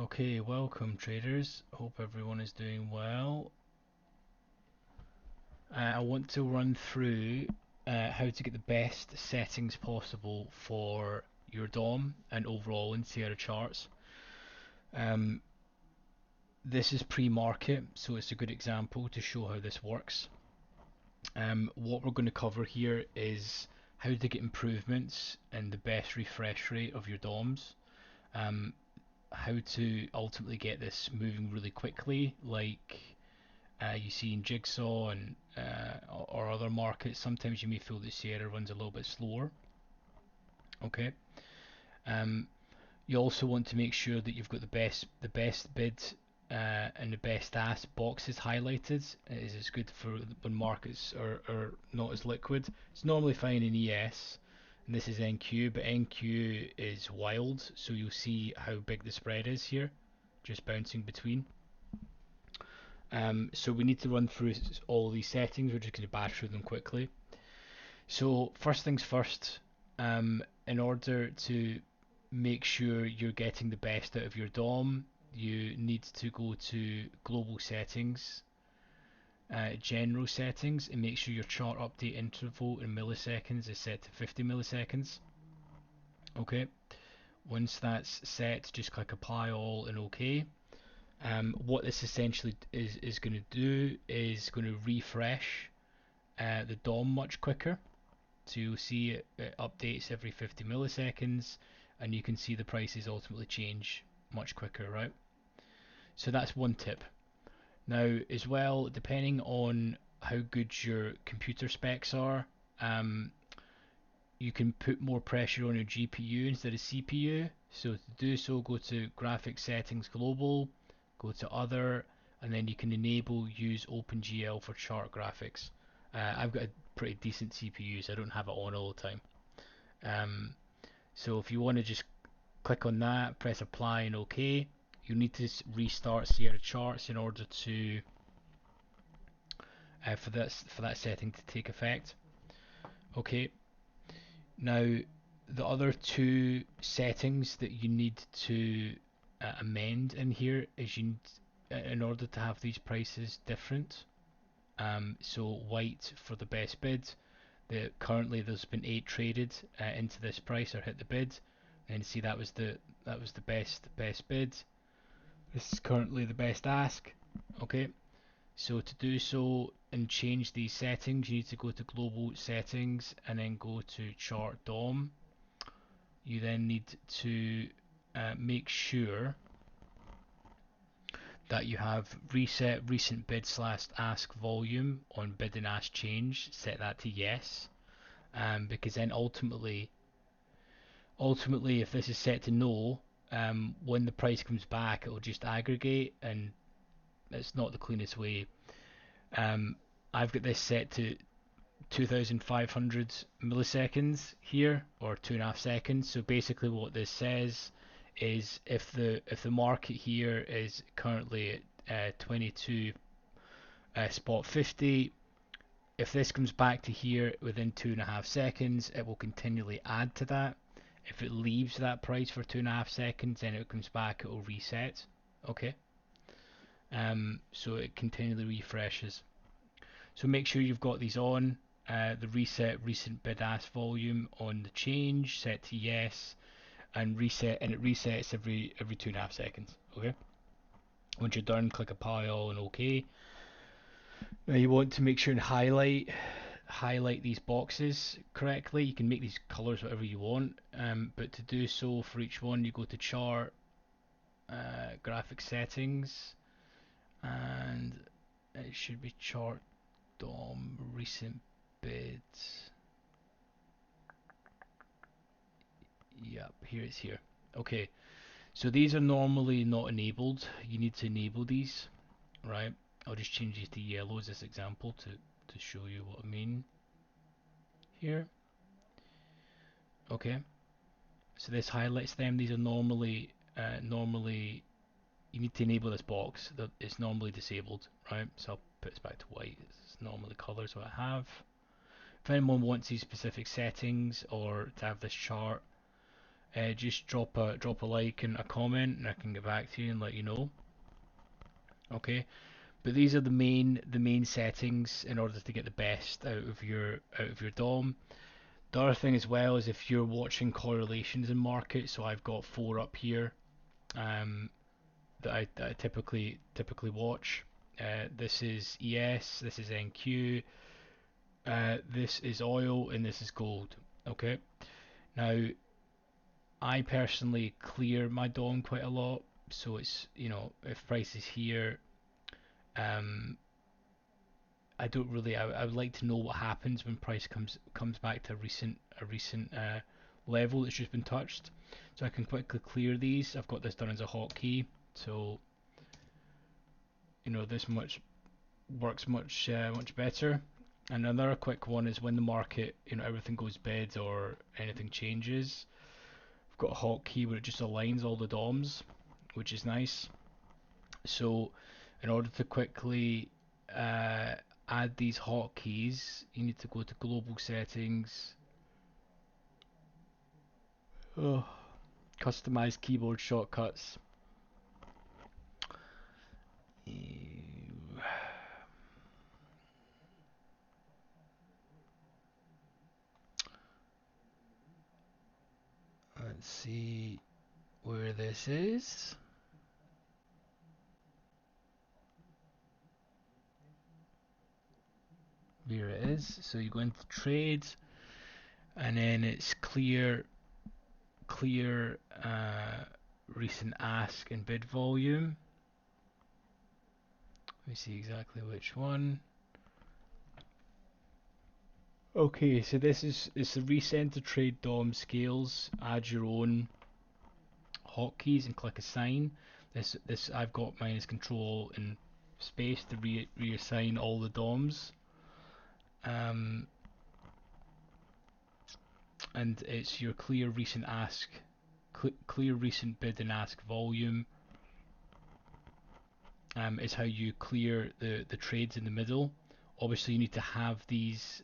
Okay, welcome traders. Hope everyone is doing well. I want to run through how to get the best settings possible for your DOM and overall in Sierra charts. Um, this is pre-market, so it's a good example to show how this works. What we're going to cover here is how to get improvements and the best refresh rate of your DOMs. How to ultimately get this moving really quickly, like you see in Jigsaw and or other markets. Sometimes you may feel that Sierra runs a little bit slower. Okay. Um, you also want to make sure that you've got the best bid and the best ask boxes highlighted. It is good for when markets are not as liquid. It's normally fine in ES, and this is NQ, but NQ is wild, so you'll see how big the spread is here, just bouncing between. So we need to run through all these settings. We're just going to bash through them quickly. So first things first, in order to make sure you're getting the best out of your DOM, you need to go to global settings, general settings, and make sure your chart update interval in milliseconds is set to 50 milliseconds. Okay, once that's set, just click apply all and OK. What this essentially is going to do is going to refresh the DOM much quicker. So you'll see it updates every 50 milliseconds, and you can see the prices ultimately change much quicker, right? So that's one tip. Now, as well, depending on how good your computer specs are, you can put more pressure on your GPU instead of CPU. So to do so, go to Graphics Settings Global, go to Other, and then you can enable Use OpenGL for chart graphics. I've got a pretty decent CPU, so I don't have it on all the time. So if you want to just click on that, press Apply and OK. You need to restart Sierra Charts in order to for that setting to take effect. Okay. Now, the other two settings that you need to amend in here is you need, in order to have these prices different. So white for the best bid. Currently there's been 8 traded into this price or hit the bid, and see that was the best bid. This is currently the best ask. Okay. So to do so and change these settings, you need to go to global settings and then go to chart DOM. You then need to make sure that you have reset recent bid slash ask volume on bid and ask change, set that to yes, because then ultimately if this is set to no, when the price comes back it will just aggregate, and it's not the cleanest way. I've got this set to 2500 milliseconds here, or 2.5 seconds. So basically what this says is if the market here is currently at 22 spot 50, if this comes back to here within 2.5 seconds, it will continually add to that. If it leaves that price for 2.5 seconds, then it comes back, it will reset. Okay. So it continually refreshes. So make sure you've got these on. The reset recent bid ask volume on the change set to yes, and it resets every 2.5 seconds. Okay. Once you're done, click apply all and OK. Now you want to make sure and highlight these boxes correctly. You can make these colors whatever you want, but to do so for each one, you go to chart, graphic settings, and it should be chart DOM recent bids. Yep, here it's here. Okay, so these are normally not enabled. You need to enable these, right? I'll just change these to yellow as this example to show you what I mean here. Okay, so this highlights them. These are normally you need to enable this box. That it's normally disabled, right? So I'll put this back to white. It's normally the colors what I have. If anyone wants these specific settings or to have this chart just drop a like and a comment, and I can get back to you and let you know. Okay, but these are the main settings in order to get the best out of your DOM. The other thing as well is if you're watching correlations in markets, so I've got four up here um, that I typically watch. This is ES, this is NQ, this is oil, and this is gold. Okay, now I personally clear my DOM quite a lot, so it's, if price is here, um, I don't really. I would like to know what happens when price comes back to a recent level that's just been touched, so I can quickly clear these. I've got this done as a hotkey, so this much works much better. And another quick one is when the market, everything goes bid or anything changes. I've got a hotkey where it just aligns all the DOMs, which is nice. So in order to quickly uh, add these hotkeys, you need to go to global settings, oh, customize keyboard shortcuts. Let's see where this is. Here it is. So you go into trades, and then it's clear recent ask and bid volume. Let me see exactly which one. Okay, so it's the recenter trade DOM scales. Add your own hotkeys and click assign. This I've got mine as control and space to reassign all the DOMs. Um, and it's your clear recent ask, clear recent bid and ask volume. Is how you clear the trades in the middle. Obviously, you need to have these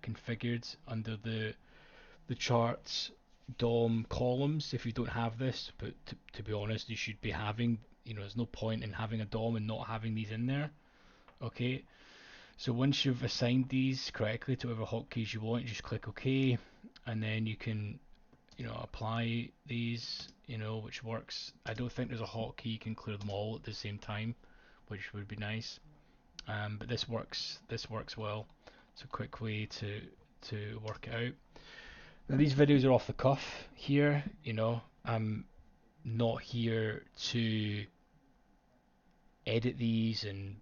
configured under the charts DOM columns if you don't have this. But to be honest, you should be having. There's no point in having a DOM and not having these in there. Okay. So once you've assigned these correctly to whatever hotkeys you want, you just click OK, and then you can apply these, which works. I don't think there's a hotkey you can clear them all at the same time, which would be nice. But this works. This works well. It's a quick way to work it out. Now these videos are off the cuff here. I'm not here to edit these and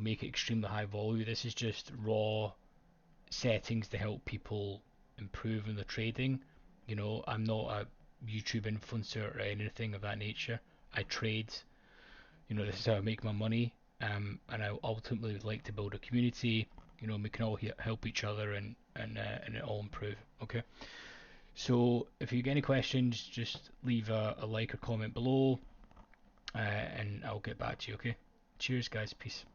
make it extremely high volume. This is just raw settings to help people improve in the trading. I'm not a YouTube influencer or anything of that nature. I trade. This is how I make my money. And I ultimately would like to build a community. We can all help each other and it all improve. Okay. So if you get any questions, just leave a like or comment below, and I'll get back to you. Okay. Cheers, guys. Peace.